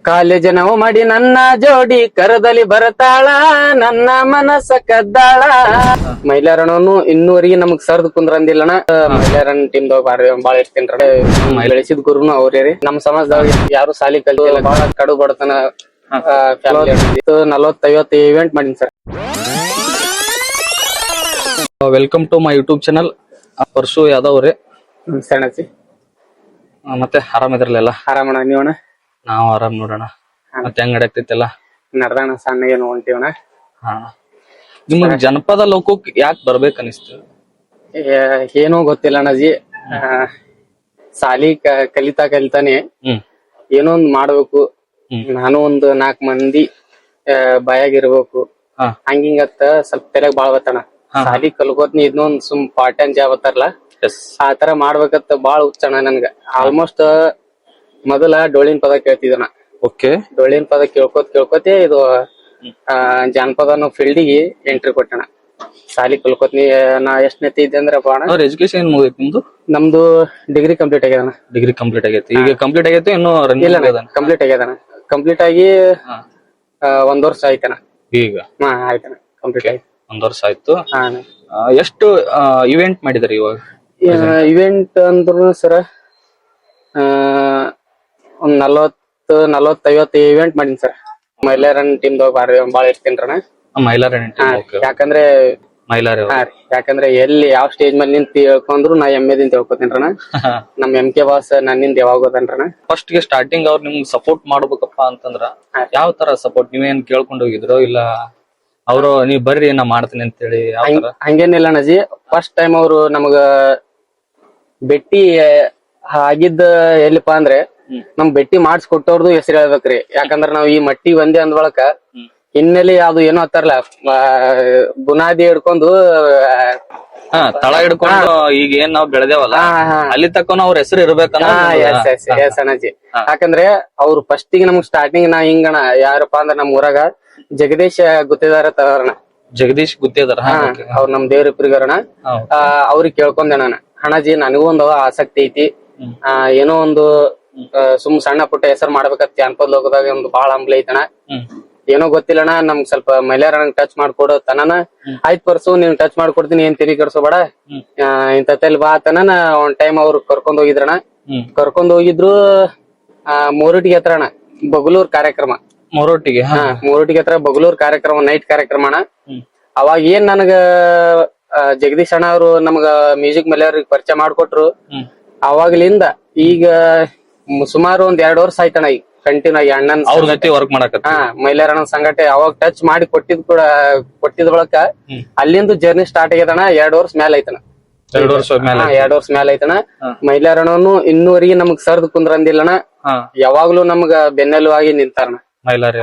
College ನಾವು ಮಾಡಿ ನನ್ನ ಜೋಡಿ ಕರದಲ್ಲಿ ಬರತಾಳ ನನ್ನ ಮನಸ್ಸ ಕದ್ದಾಳ. ಮೈಲಾರಣ್ಣನು ಇನ್ನೂವರೆಗೆ ನಮಗ್ ಸರ್ದ್ ಕುಂದ್ರಂದಿಲ್ಲಣ. ಮೈಲಾರಣ್ಣ ಟೀಮ್ ಬಾಳ ಇರ್ತೇನ್ರಿ. ಬೆಳೆಸಿದ ಗುರುನು ಅವ್ರೇ ರೀ. ನಮ್ ಸಮಾಜದಾಗ ಯಾರು ಸಾಲಿ ಕಲಿತಿಲ್ಲ, ಬಾಳ ಕಡು ಬಡತನ ಫ್ಯಾಮಿಲಿ. 40-50 ಇವೆಂಟ್ ಮಾಡೀನಿ sir. Welcome to my YouTube channel. Parsu Yadav ರೀ. ಸಣ್ಣಸಿ ಮತ್ತೆ ಆರಾಮಿದ್ರಲ್ಲ? ಆರಾಮಣ್ಣ, ನೀವಣ್ಣ? ನಾವು ಆರಾಮ್ ನೋಡೋಣ. ಮತ್ತೆ ಹೆಂಗ್ ನಡಕ್ತೈತೆಲ್ಲ? ನಡ್ದಣ್ಣ, ಸಣ್ಣ ಏನು ಹೊಂಟಿವಣ್ಣ. ಹಾ, ನಿಮಗ್ ಜನಪದ ಲೋಕಕ್ ಯಾಕೆ ಬರ್ಬೇಕ ಅನಿಸ್ತು? ಏನೋ ಗೊತ್ತಿಲ್ಲ ಅಣ್ಣಜಿ. ಸಾಲಿ ಕಲಿತಾನೆ ಏನೋ ಒಂದ್ ಮಾಡ್ಬೇಕು, ನಾನು ಒಂದು 4 ಮಂದಿ ಬಾಯಾಗಿರ್ಬೇಕು ಹಂಗಿಂಗತ್ತ ಸ್ವಲ್ಪ ತೆಲೆಗ್ ಬಾಳ್ ಬತ್ತಣ್ಣ. ಸಾಲಿ ಕಲ್ಕೋತ್ನಿ ಇದನ್ನೊಂದ್ ಸುಮ್ ಪಾರ್ಟ್ ಟೈಮ್ ಜಾಬ್ ಅತ್ತಾರಲ್ಲ, ಆ ತರ ಮಾಡ್ಬೇಕತ್ತ ಬಾಳ ಹುಚ್ಚಣ್ಣ ನನ್ಗ. ಆಲ್ಮೋಸ್ಟ್ ಮೊದಲ ಡೊಳ್ಳಿನ ಪದ ಕೇಳ್ತಿದ್ದಣ. ಓಕೆ, ಡೊಳ್ಳಿನ ಪದ ಕೇಳ್ಕೋತೆ ಇದು ಜಾನಪದ ಅನ್ನೋ ಫೀಲ್ಡಿಗೆ ಎಂಟ್ರಿ ಕೊಟ್ಟಣ. ಸಾಲಿ ಕಲ್ಕೋತ್ನಿ. ನಾ ಎಷ್ಟನೇತಿ ಇದ್ದೆ ಅಂದ್ರೆ ಎಜುಕೇಶನ್ ಏನ್ ಮುಗಿದೈತಿ ನಿಮ್ದು? ನಮ್ದು ಡಿಗ್ರಿ ಕಂಪ್ಲೀಟ್ ಆಗ್ಯದಣ್ಣ. ಡಿಗ್ರಿ ಕಂಪ್ಲೀಟ್ ಆಗೈತಿ. ಈಗ ಕಂಪ್ಲೀಟ್ ಆಗೈತಿ ಇನ್ನು ಕಂಪ್ಲೀಟ್ ಆಗ್ಯದಣ್ಣ. ಕಂಪ್ಲೀಟ್ ಆಗಿ 1 ವರ್ಷ ಆಯ್ತಣ್ಣ. ಈಗ ಆಯ್ತಣ್ಣ, ಕಂಪ್ಲೀಟ್ ಆಯ್ತು. 1 ವರ್ಷ ಆಯ್ತು. ಎಷ್ಟು ಇವೆಂಟ್ ಮಾಡಿದ್ರಿ ಇವಾಗ? ಇವೆಂಟ್ ಅಂದ್ರು ಸರ ಒಂದ್ 40-50 ಇವೆಂಟ್ ಮಾಡೀನಿ ಸರ್. ಮೈಲಾರಣ್ಣ ಟೀಮ್ ಬಾಳ ಇರ್ತೇನ್ರಣ. ಯಾಕಂದ್ರೆ ಎಲ್ಲಿ ಯಾವ ಸ್ಟೇಜ್ ಮೇಲೆ ನಿಂತ ತಿಳ್ಕೊಂಡ್ರು ನಾ ಎಮ್ಮೆದಿಂದ ತಿಳ್ಕೊತೇನ್ರಣ. ನಮ್ MK ಬಾಸ್ ನನ್ನಿಂದ ಯಾವಾಗ ಹೋದನ್ರಣ. ಫಸ್ಟ್ ಗೆ ಸ್ಟಾರ್ಟಿಂಗ್ ಅವ್ರು ನಿಮ್ಗೆ ಸಪೋರ್ಟ್ ಮಾಡ್ಬೇಕಪ್ಪ ಅಂತಂದ್ರ ಯಾವ ತರ ಸಪೋರ್ಟ್? ನೀವೇನ್ ಕೇಳ್ಕೊಂಡ್ ಹೋಗಿದ್ರು ಇಲ್ಲ ಅವ್ರು ನೀವ್ ಬರ್ರಿ ನಾ ಮಾಡ್ತೀನಿ ಅಂತ ಹೇಳಿ? ಹಂಗೇನಿಲ್ಲ ಅಣ್ಣಜಿ. ಫಸ್ಟ್ ಟೈಮ್ ಅವ್ರು ನಮಗ ಭೇಟಿ ಆಗಿದ್ದ ಎಲ್ಲಿಪಾ ಅಂದ್ರೆ ನಮ್ ಭೇಟಿ ಮಾಡಿಸ್ಕೊಟ್ಟವ್ರದು ಹೆಸರು ಹೇಳ್ಬೇಕ್ರಿ. ಯಾಕಂದ್ರ ನಾವ್ ಈ ಮಟ್ಟಿ ಒಂದೇ ಅಂದ್ಬಳಕ ಹಿನ್ನೆಲೆ ಅದು ಏನೋ ಹತ್ತಾರಲ್ಲ, ಬುನಾದಿ ಹಿಡ್ಕೊಂಡು ತಳ ಹಿಡ್ಕೊಂಡು ಈಗ ಏನ್ ನಾವ್ ಬೆಳೆದೇವಲ್ಲ ಅಲ್ಲಿ ತಕ್ಕ ಅವ್ರ ಹೆಸರು ಇರ್ಬೇಕನ್ನ. ಎಸ್ ಅಣ್ಣಜಿ. ಯಾಕಂದ್ರೆ ಅವ್ರು ಫಸ್ಟ್ ಗೆ ನಮ್ಗ್ ಸ್ಟಾರ್ಟಿಂಗ್ ನಾ ಹಿಂಗಣ ಯಾರಪ್ಪಾ ಅಂದ್ರ ನಮ್ ಊರಾಗ ಜಗದೀಶ್ ಗುತ್ತೇದಾರ ತಗೋರಣ. ಜಗದೀಶ್ ಗುತ್ತೇದಾರ ಅವ್ರ ನಮ್ ದೇವ್ರ ಇಬ್ರಿಗಾರಣ. ಅವ್ರಿಗೆ ಕೇಳ್ಕೊಂಡೆ ಅಣ್ಣಜಿ ನನಗೂ ಒಂದು ಆಸಕ್ತಿ ಐತಿ, ಏನೋ ಒಂದು ಸುಮ್ ಸಣ್ಣ ಪುಟ್ಟ ಹೆಸರು ಮಾಡ್ಬೇಕತ್ ಜಾನಪದ ಲೋಕದಾಗ ಒಂದು ಬಾಳ ಹಂಬ್ಲ ಐತಣ. ಏನೋ ಗೊತ್ತಿಲ್ಲಣ್ಣ, ನಮ್ಗ್ ಸ್ವಲ್ಪ ಮೈಲಾರಣ್ಣ ಟಚ್ ಮಾಡ್ಕೊಡೋ ತನನ. ಆಯ್ತ್ ಪರ್ಸು ನೀನ್ ಟಚ್ ಮಾಡ್ಕೊಡ್ತೀನಿ, ಏನ್ ತಿರಿ ಕರ್ಸೋಬೇಡ, ಇಂತಲ್ಲಿ ಬಾ ತನನ. ಒಂದ್ ಟೈಮ್ ಅವ್ರು ಕರ್ಕೊಂಡ್ ಹೋಗಿದ್ರಣ. ಕರ್ಕೊಂಡ್ ಹೋಗಿದ್ರು ಮೂರೊಟ್ಟಿಗೆ ಹತ್ರ ಅಣ್ಣ, ಬಗಲೂರ್ ಕಾರ್ಯಕ್ರಮ. ಮೂರೊಟ್ಟಿಗೆ ಹತ್ರ ಬಗಲೂರ್ ಕಾರ್ಯಕ್ರಮ, ನೈಟ್ ಕಾರ್ಯಕ್ರಮ ಅಣ್ಣ. ಅವಾಗ ಏನ್ ನನಗ ಜಗದೀಶ್ ಅಣ್ಣ ಅವ್ರು ನಮ್ಗ ಮ್ಯೂಸಿಕ್ ಮೈಲಾರಿಗೆ ಪರಿಚಯ ಮಾಡ್ಕೊಟ್ರು. ಅವಾಗ್ಲಿಂದ ಈಗ ಸುಮಾರು ಒಂದ್ 2 ವರ್ಷ ಆಯ್ತಣ್ಣ ಈಗ ಕಂಟಿನ್ಯೂ ಆಗಿ ಅಣ್ಣನ್ ವರ್ಕ್ ಮಾಡಕ. ಮೈಲಾರಣ್ಣ ಸಂಗಟೆ ಅವಾಗ ಟಚ್ ಮಾಡಿ ಕೊಟ್ಟಿದ್ರೊಳಕ ಅಲ್ಲಿಂದ ಜರ್ನಿ ಸ್ಟಾರ್ಟ್ ಆಗ್ಯದಣ್ಣ. 2 ವರ್ಷ ಮೇಲೆ ಐತಣ್ಣ. 2 ವರ್ಷ ಮೇಲೆ ಐತಣ್ಣ. ಮೈಲಾರಣ್ಣನು ಇನ್ನೂವರೆಗೆ ನಮಗ್ ಸರ್ದ್ ಕುಂದ್ರಂದಿಲ್ಲಣ್ಣ. ಯಾವಾಗ್ಲೂ ನಮ್ಗ ಬೆನ್ನೆಲುವಾಗಿ ನಿಂತಾರಣ ಮೈಲಾರಿ.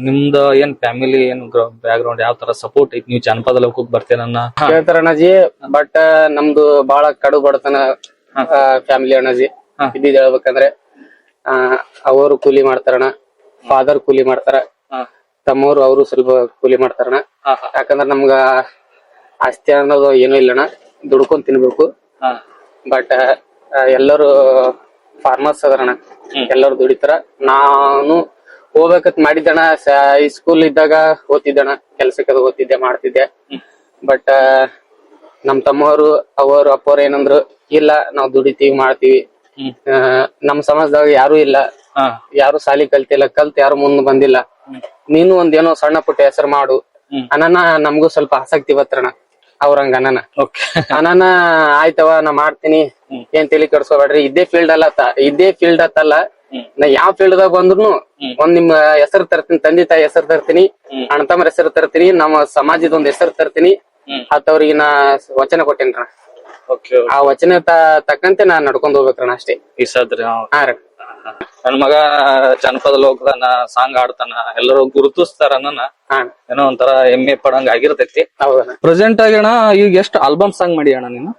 ನಿಮ್ದ ಏನ್ ಫ್ಯಾಮಿಲಿ ಏನ್ ಬ್ಯಾಕ್ ಗ್ರೌಂಡ್ ಯಾವ ತರ ಸಪೋರ್ಟ್ ಐತಿ? ನೀವು ಜಾನಪದ ಲೋಕಕ್ಕೆ ಬರ್ತೇನನ್ನ ಕೇಳ್ತಾರ ಅಣ್ಣಜಿ. ಬಟ್ ನಮ್ದು ಬಾಳ ಕಡು ಬಡತನ ಫ್ಯಾಮಿಲಿ ಅಣ್ಣಜಿ. ಇದ್ದಿದ್ ಹೇಳ್ಬೇಕಂದ್ರೆ ಅವರು ಕೂಲಿ ಮಾಡ್ತಾರಣ್ಣ, ಫಾದರ್ ಕೂಲಿ ಮಾಡ್ತಾರ, ತಮ್ಮವ್ರು ಅವರು ಸ್ವಲ್ಪ ಕೂಲಿ ಮಾಡ್ತಾರಣ್ಣ. ಯಾಕಂದ್ರ ನಮ್ಗ ಆಸ್ತಿ ಅನ್ನೋದು ಏನೂ ಇಲ್ಲಣ್ಣ, ದುಡ್ಕೊಂಡ್ ತಿನ್ಬೇಕು. ಬಟ್ ಎಲ್ಲರೂ ಫಾರ್ಮರ್ಸ್ ಅದಾರಣ್ಣ, ಎಲ್ಲರೂ ದುಡಿತಾರ. ನಾನು ಹೋಗ್ಬೇಕಂತ ಮಾಡಿದ್ದಣ್ಣ. ಸ್ಕೂಲ್ ಇದ್ದಾಗ ಓದ್ತಿದ್ದಣ್ಣ, ಕೆಲ್ಸಕ್ಕೆ ಓದ್ತಿದ್ದೆ, ಮಾಡ್ತಿದ್ದೆ. ಬಟ್ ನಮ್ ತಮ್ಮವರು ಅವರು ಅಪ್ಪವ್ರು ಏನಂದ್ರು, ಇಲ್ಲ ನಾವ್ ದುಡಿತೀವಿ ಮಾಡ್ತೀವಿ, ನಮ್ ಸಮಾಜದಾಗ ಯಾರು ಇಲ್ಲ, ಯಾರು ಸಾಲಿ ಕಲ್ತಿಲ್ಲ, ಯಾರು ಮುಂದ್ ಬಂದಿಲ್ಲ, ನೀನು ಒಂದೇನೋ ಸಣ್ಣ ಪುಟ್ಟ ಹೆಸರು ಮಾಡು ಅನನ. ನಮ್ಗೂ ಸ್ವಲ್ಪ ಆಸಕ್ತಿ ಬತ್ರಣ ಅವ್ರಂಗ ಅನನ. ಆಯ್ತವ ನಾ ಮಾಡ್ತೀನಿ, ಏನ್ ತಲೆ ಕೆಡ್ಸ್ಕೊಬೇಡ್ರಿ, ಇದೇ ಫೀಲ್ಡ್ ಅತ್ತಲ್ಲ, ನಾ ಯಾವ ಫೀಲ್ಡ್ ದಾಗ ಬಂದ್ರು ಒಂದ್ ನಿಮ್ಮ ಹೆಸರು ತರ್ತೀನಿ, ತಂದೆ ತಾಯಿ ಹೆಸರು ತರ್ತೀನಿ, ಅಣ್ಣ ತಮ್ಮರ ಹೆಸರು ತರ್ತೀನಿ, ನಮ್ಮ ಸಮಾಜದ ಒಂದ್ ಹೆಸರು ತರ್ತೀನಿ ಅವ್ರಿಗೆ ನಾ ವಚನ ಕೊಟ್ಟೇನ್ರ. ಆ ವಚನ ತಕ್ಕಂತೆ ನಾ ನಡ್ಕೊಂಡ್ ಹೋಗ್ಬೇಕ್ರಣ ಅಷ್ಟೇ. ನನ್ ಮಗ ಜಾನಪದ ಲೋಕದ ಸಾಂಗ್ ಆಡ್ತಾನ, ಎಲ್ಲರೂ ಗುರುತಿಸ್ತಾರ, ಏನೋ ಒಂಥರ ಹೆಮ್ಮೆ ಪಡಂಗ ಆಗಿರ್ತೈತಿ. ಪ್ರೆಸೆಂಟ್ ಆಗಿ ಅಣ್ಣ ಈಗ ಎಷ್ಟು ಆಲ್ಬಮ್ ಸಾಂಗ್ ಮಾಡಿ ಅಣ್ಣ ನೀನು?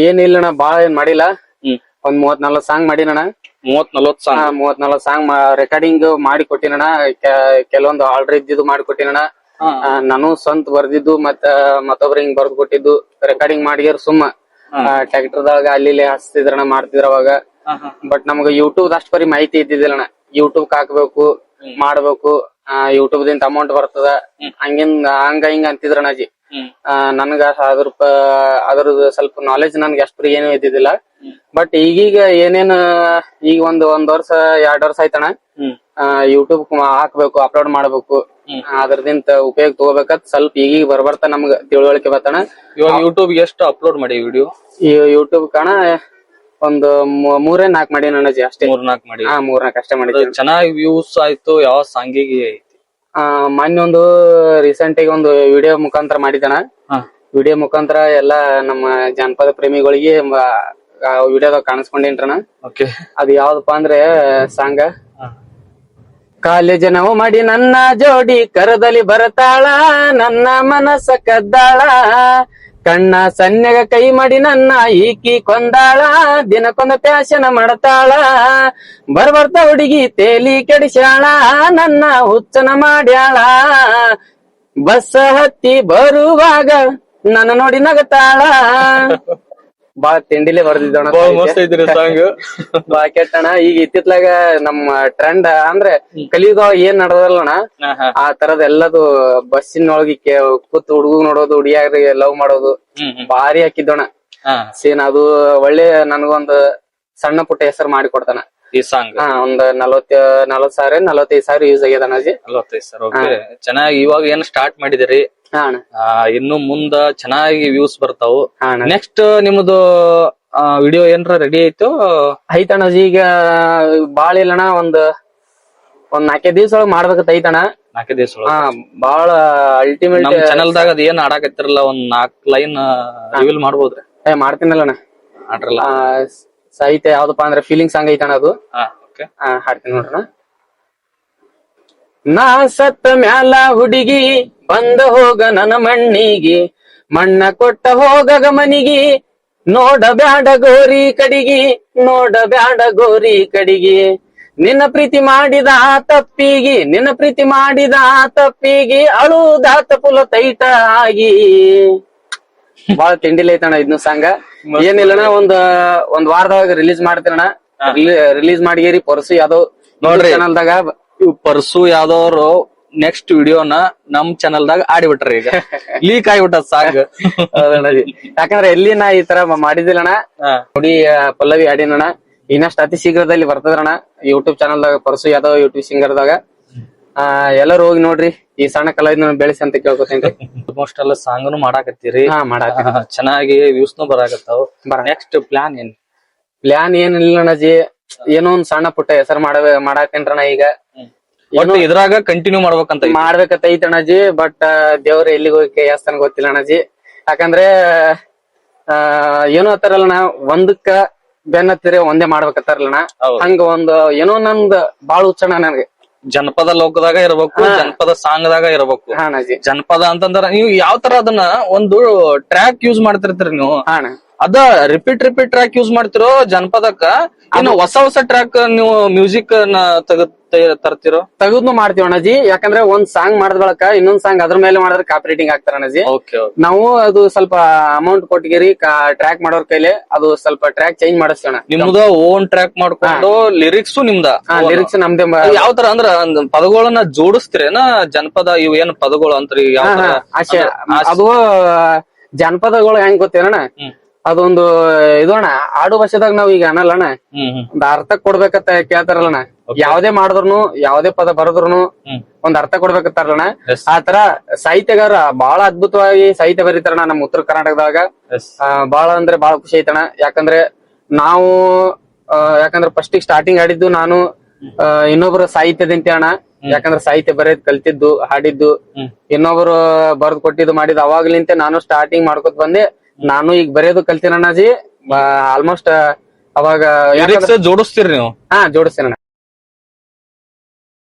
ಏನಿಲ್ಲಣ್ಣ, ಬಾಳ ಏನ್ ಮಾಡಿಲ್ಲ. ಒಂದ್ 34 ಸಾಂಗ್ ಮಾಡಿನಣ್ಣ. 30-40 ಸಾಂಗ್. 34 ಸಾಂಗ್ ರೆಕಾರ್ಡಿಂಗ್ ಮಾಡಿ ಕೊಟ್ಟಿನಣ್ಣ. ಕೆಲವೊಂದು ಆರ್ಡರ್ ಇದ್ದಿದ್ದು ಮಾಡಿ ಕೊಟ್ಟಿನಣ್ಣ. ನಾನು ಸ್ವಂತ ಬರ್ದಿದ್ದು ಮತ್ತೊಬ್ರ ಹಿಂಗ್ ಬರ್ದ್ ಕೊಟ್ಟಿದ್ದು ರೆಕಾರ್ಡಿಂಗ್ ಮಾಡಿಯರ್ ಸುಮ್ಮ ಟ್ರ್ಯಾಕ್ಟರ್ದಾಗ ಅಲ್ಲಿ ಇಲ್ಲಿ ಹಚ್ತಿದ್ರಣ ಮಾಡ್ತಿದ್ರ ಅವಾಗ. ಬಟ್ ನಮ್ಗ ಯೂಟ್ಯೂಬ್ ಅಷ್ಟ್ ಬರೀ ಮಾಹಿತಿ ಇದ್ದಿದ್ದಿಲ್ಲಣ್ಣ. ಯೂಟ್ಯೂಬ್ ಹಾಕ್ಬೇಕು ಮಾಡ್ಬೇಕು, ಯೂಟ್ಯೂಬ್ ದಿಂದ ಅಮೌಂಟ್ ಬರ್ತದ ಹಂಗ ಹಿಂಗ ಅಂತಿದ್ರಣ ಅಜ್ಜಿ. ನನ್ಗ ಅದ್ರದ್ದು ಸ್ವಲ್ಪ ನಾಲೆಜ್ ನನ್ಗೆ ಅಷ್ಟು ಏನು ಇದ್ದಿದ್ದಿಲ್ಲ. ಬಟ್ ಈಗೀಗ ಏನೇನ್ ಈಗ ಒಂದ್ ವರ್ಷ 2 ವರ್ಷ ಆಯ್ತಣ್ಣ. ಯೂಟ್ಯೂಬ್ ಹಾಕ್ಬೇಕು, ಅಪ್ಲೋಡ್ ಮಾಡ್ಬೇಕು, ಅದ್ರದಿಂತ ಉಪಯೋಗ ತಗೋಬೇಕಂತ ಸ್ವಲ್ಪ ಈಗೀಗ ಬರ್ಬರ್ತಾ ನಮ್ಗ ತಿಳುವಳಿಕೆ ಬರ್ತಣ. ಇವಾಗ ಯೂಟ್ಯೂಬ್ ಎಷ್ಟು ಅಪ್ಲೋಡ್ ಮಾಡಿ ವಿಡಿಯೋ? ಯೂಟ್ಯೂಬ್ ಕಾಣ ಒಂದು 3-4 ಮಾಡಿ ಅಜ್ಜಿ ಅಷ್ಟೇ. 3-4 ಮಾಡಿ. 3-4 ಅಷ್ಟೇ ಮಾಡಿ. ಚೆನ್ನಾಗಿ ವ್ಯೂಸ್ ಆಯ್ತು? ಯಾವ ಸಾಂಗಿಗೆ ಐತಿ? ಮೊನ್ನೆ ಒಂದು ರೀಸೆಂಟ್ ಆಗಿ ಒಂದು ವಿಡಿಯೋ ಮುಖಾಂತರ ಮಾಡಿದಣ. ವಿಡಿಯೋ ಮುಖಾಂತರ ಎಲ್ಲಾ ನಮ್ಮ ಜಾನಪದ ಪ್ರೇಮಿಗಳಿಗೆ ವಿಡಿಯೋದಾಗ ಕಾಣಿಸ್ಕೊಂಡೇನ್ರಣ. ಅದ್ ಯಾವ್ದಪ್ಪ ಅಂದ್ರೆ ಸಾಂಗ, ಕಾಲೇಜ್ ನಾವು ಮಾಡಿ ನನ್ನ ಜೋಡಿ ಕರದಲ್ಲಿ ಬರತಾಳ, ನನ್ನ ಮನಸ್ಸ ಕದ್ದಾಳ, ಕಣ್ಣ ಸನ್ನೆಗ ಕೈ ಮಾಡಿ ನನ್ನ ಈಕಿ ಕೊಂದಾಳ, ದಿನಕ್ಕೊಂದ ಪ್ಯಾಶನ ಮಾಡತಾಳ, ಬರ್ಬರ್ತ ಹುಡುಗಿ ತೇಲಿ ಕೆಡಿಸ್ಯಾಳ, ನನ್ನ ಹುಚ್ಚನ ಮಾಡ್ಯಾಳ, ಬಸ್ ಹತ್ತಿ ಬರುವಾಗ ನನ್ನ ನೋಡಿ ನಗತಾಳ. ಬಾಳ ತಿಂಡಿಲೇ ಬರ್ದಿದ್ದಣ. ಬಾ ಕೆಟ್ಟಣ. ಈಗ ಇತ್ತಿತ್ಲಾಗ ನಮ್ಮ ಟ್ರೆಂಡ್ ಅಂದ್ರೆ ಕಲಿಯುಗ ಏನ್ ನಡೆದಲ್ಲಣ್ಣ, ಆ ತರದ್ ಎಲ್ಲದು ಬಸ್ಸಿನೊಳಗೆ ಕೂತ್ ಹುಡುಗ ನೋಡೋದು, ಹುಡುಗಿಯಾರಿಗೆ ಲವ್ ಮಾಡೋದು ಭಾರಿ ಹಾಕಿದ್ದೋಣ ಸೀನ್. ಅದು ಒಳ್ಳೆ ನನ್ಗೊಂದು ಸಣ್ಣ ಪುಟ್ಟ ಹೆಸರು ಮಾಡಿ ಕೊಡ್ತಾನ ಈ ಸಾಂಗ್. ಒಂದ್ 40,000-45,000 ಯೂಸ್ ಆಗ್ಯದ ಅಜ್ಜಿ. 45,000. ಚೆನ್ನಾಗಿ ಇವಾಗ ಏನ್ ಸ್ಟಾರ್ಟ್ ಮಾಡಿದಿರಿ? ಇನ್ನು ಮುಂದ ಚೆನ್ನಾಗಿ ವ್ಯೂಸ್ ಬರ್ತಾವು. ನೆಕ್ಸ್ಟ್ ನಿಮ್ದು ವಿಡಿಯೋ ಏನ್ರ ರೆಡಿ ಆಯ್ತು? ಐತಣ್ಣ ಈಗ ಬಾಳ ಇಲ್ಲಣ್ಣ. ಒಂದ್ 4 ದಿವ್ಸ ಒಳಗ್ ಮಾಡ್ಬೇಕಂತ ಐತಣ್ಣ. 4 ದಿವ್ಸ ಬಾಳ ಅಲ್ಟಿಮೇಟ್. ನಮ್ ಚಾನಲ್ದಾಗ ಅದ್ ಏನ್ ಆಡಾಕತ್ತಿರಲ್ಲ, ಒಂದ್ 4 ಲೈನ್ ರಿವೀಲ್ ಮಾಡ್ಬೋದ್ರಿ? ಮಾಡ್ತೀನಲ್ಲಣ್ಣ. ಸಾಹಿತ್ಯ ಯಾವ್ದಪ್ಪ ಅಂದ್ರೆ ಫೀಲಿಂಗ್ ಸಾಂಗ್ ಐತಣ್ಣ ಅದು. ಹಾಡ್ತೀನಿ ನೋಡ್ರಣ. ನಾ ಸತ್ತ ಮ್ಯಾಲ ಹುಡುಗಿ ಬಂದ ಹೋಗ ನನ್ನ ಮಣ್ಣಿಗಿ, ಮಣ್ಣ ಕೊಟ್ಟ ಹೋಗ ಮನಿಗಿ, ನೋಡ ಬ್ಯಾಡ ಗೋರಿ ಕಡಿಗಿ, ನೋಡ ಬ್ಯಾಡ ಗೋರಿ ಕಡಿಗಿ, ನಿನ್ನ ಪ್ರೀತಿ ಮಾಡಿದ ತಪ್ಪಿಗಿ, ನಿನ್ನ ಪ್ರೀತಿ ಮಾಡಿದ ತಪ್ಪಿಗಿ, ಅಳುದಾತ ಪುಲ ತೈಟ ಆಗಿ. ಬಾಳ ತಿಂಡಿಲ್ ಐತಣ್ಣ ಇದನ್ನ ಸಾಂಗ. ಏನಿಲ್ಲಣ್ಣ, ಒಂದ್ ವಾರದಾಗ ರಿಲೀಸ್ ಮಾಡ್ತೀನಣ್ಣ. ರಿಲೀಸ್ ಮಾಡಿಗೇರಿ ಪರ್ಸು ಯಾವ್ದೋ ನೋಡ್ರಿ ಚಾನಲ್ದಾಗ. ಪರ್ಸು ಯಾವ್ದವ್ರು ನೆಕ್ಸ್ಟ್ ವಿಡಿಯೋನ ನಮ್ ಚಾನಲ್ದಾಗ ಆಡಿಬಿಟ್ರಿ. ಈಗ ಲೀಕ್ ಆಗಿಬಿಟ್ಟ ಸಾಂಗ್. ಯಾಕಂದ್ರೆ ಎಲ್ಲಿ ನಾ ಈ ತರ ಮಾಡಿದಿಲ್ಲಣ್ಣ. ನೋಡಿ ಪಲ್ಲವಿ ಆಡಿನಣ್ಣ. ಇನ್ನಷ್ಟು ಅತಿ ಶೀಘ್ರದಲ್ಲಿ ಬರ್ತದ್ರಣ್ಣ ಯೂಟ್ಯೂಬ್ ಚಾನಲ್ದಾಗ, ಪರ್ಸು ಯಾವ್ದೋ ಯೂಟ್ಯೂಬ್ ಸಿಂಗರ್ದಾಗ. ಎಲ್ಲರೂ ಹೋಗಿ ನೋಡ್ರಿ, ಈ ಸಣ್ಣ ಕಲಾವಿದನ ಬೆಳೆಸಿ ಅಂತ ಕೇಳ್ಕೊತೇನ್ರಿ. ಆಲ್ಮೋಸ್ಟ್ ಎಲ್ಲ ಸಾಂಗ್ನು ಮಾಡಾಕತ್ತೀರಿ, ಚೆನ್ನಾಗಿ ವ್ಯೂಸ್ನು ಬರಾಕತ್ತಾವ. ನೆಕ್ಸ್ಟ್ ಪ್ಲಾನ್ ಏನ್? ಪ್ಲಾನ್ ಏನಿಲ್ಲ ಅಣ್ಣಜಿ, ಏನೋ ಒಂದ್ ಸಣ್ಣ ಪುಟ್ಟ ಹೆಸರು ಮಾಡಾಕೇನ್ರಣ. ಈಗ ಇದ್ರಾಗ ಕಂಟಿನ್ಯೂ ಮಾಡ್ಬೇಕಂತ ಐತಿ ಅಣ್ಣಜಿ. ಬಟ್ ದೇವ್ರ ಎಲ್ಲಿಗೆ ಹೋಗಿ ಯಾಸ್ತಾನ ಗೊತ್ತಿಲ್ಲ ಅಣ್ಣಜಿ. ಯಾಕಂದ್ರೆ ಏನೋ ಅತ್ತಾರಲ್ಲಣ್ಣ, ಒಂದಕ್ಕ ಬೆನ್ನತ್ತಿರ ಒಂದೇ ಮಾಡ್ಬೇಕತ್ತಾರಲ್ಲಣ್ಣ. ಹಂಗ ಏನೋ ನಂದ್ ಬಾಳ ಹುಚ್ಚಣ ನನ್ಗೆ. ಜನಪದ ಲೋಕದಾಗ ಇರ್ಬೇಕು, ಜನಪದ ಸಾಂಗ್ ದಾಗ ಇರ್ಬೇಕು. ಜನಪದ ಅಂತಂದ್ರ ನೀವು ಯಾವ ತರ ಅದನ್ನ ಒಂದು ಟ್ರ್ಯಾಕ್ ಯೂಸ್ ಮಾಡ್ತಿರ್ತೀರಿ ನೀವು, ಅದ ರಿಪೀಟ್ ಟ್ರ್ಯಾಕ್ ಯೂಸ್ ಮಾಡ್ತಿರೋ ಜನಪದಕ್ಕ, ಇನ್ನು ಹೊಸ ಟ್ರ್ಯಾಕ್ ನೀವು ಮ್ಯೂಸಿಕ್ ತರ್ತಿರೋ? ತೆಗೆದ್ನು ಮಾಡ್ತೀವಿ ಅಣ್ಣಜಿ. ಯಾಕಂದ್ರೆ ಒಂದ್ ಸಾಂಗ್ ಮಾಡಿದ ಬಳಕ ಇನ್ನೊಂದ್ ಸಾಂಗ್ ಅದ್ರ ಮೇಲೆ ಮಾಡಿದ್ರೆ ಕಾಪಿ ರೈಟಿಂಗ್ ಆಗ್ತಾರ ಅಣ್ಣಜಿ. ನಾವು ಅದು ಸ್ವಲ್ಪ ಅಮೌಂಟ್ ಕೊಟ್ಟಿಗೆರಿ ಟ್ರ್ಯಾಕ್ ಮಾಡೋರ್ ಕೈಲಿ ಅದು ಸ್ವಲ್ಪ ಟ್ರ್ಯಾಕ್ ಚೇಂಜ್ ಮಾಡಿಸ್ತೀವಿ. ನಿಮ್ದ ಓನ್ ಟ್ರ್ಯಾಕ್ ಮಾಡ್ಕೊಂಡು ಲಿರಿಕ್ಸ್ ನಿಮ್ದ? ಲಿರಿಕ್ಸ್ ನಮ್ದೇ. ಯಾವ ತರ ಅಂದ್ರ ಪದಗಳನ್ನ ಜೋಡಿಸ್ತೀರೇನ? ಜನಪದ ಇವ್ ಏನ್ ಪದಗಳು ಅಂತ್ರಿ? ಅದು ಜನಪದಗಳು ಹೆಂಗ್ ಗೊತ್ತೇನಣ್ಣ, ಅದೊಂದು ಇದು ಅಣ್ಣ, ಆಡು ಭಾಷೆದಾಗ ನಾವ್ ಈಗ ಅನ್ನಲ್ಲಣ್ಣ, ಒಂದ್ ಅರ್ಥ ಕೊಡ್ಬೇಕಂತ ಕೇಳ್ತಾರಲ್ಲಣ್ಣ. ಯಾವ್ದೇ ಮಾಡಿದ್ರು, ಯಾವ್ದೇ ಪದ ಬರದ್ರು ಒಂದ್ ಅರ್ಥ ಕೊಡ್ಬೇಕಂತಾರಲ್ಲಣ್ಣ. ಆತರ ಸಾಹಿತ್ಯಗಾರ ಬಹಳ ಅದ್ಭುತವಾಗಿ ಸಾಹಿತ್ಯ ಬರೀತಾರಣ್ಣ ನಮ್ ಉತ್ತರ ಕರ್ನಾಟಕದಾಗ. ಬಾಳ ಅಂದ್ರೆ ಬಾಳ ಖುಷಿ ಐತಣ್ಣ. ಯಾಕಂದ್ರೆ ನಾವು ಫಸ್ಟ್ ಸ್ಟಾರ್ಟಿಂಗ್ ಆಡಿದ್ದು ನಾನು ಇನ್ನೊಬ್ರು ಸಾಹಿತ್ಯದಂತೆ ಅಣ್ಣ. ಯಾಕಂದ್ರೆ ಸಾಹಿತ್ಯ ಬರೆದ್ ಕಲ್ತಿದ್ದು, ಹಾಡಿದ್ದು ಇನ್ನೊಬ್ರು ಬರ್ದ್ ಕೊಟ್ಟಿದ್ದು ಮಾಡಿದ್ದು. ಅವಾಗ್ಲಿಂತೆ ನಾನು ಸ್ಟಾರ್ಟಿಂಗ್ ಮಾಡ್ಕೊತ ಬಂದೆ. ನಾನು ಈಗ ಬರೆಯೋದು ಕಲ್ತೀನಿ ಅಣ್ಣಾಜಿ. ಆಲ್ಮೋಸ್ಟ್ ಅವಾಗ ಜೋಡಿಸ್ತೀರಿ ನೀವು? ಜೋಡಿಸ್ತೇನೆ.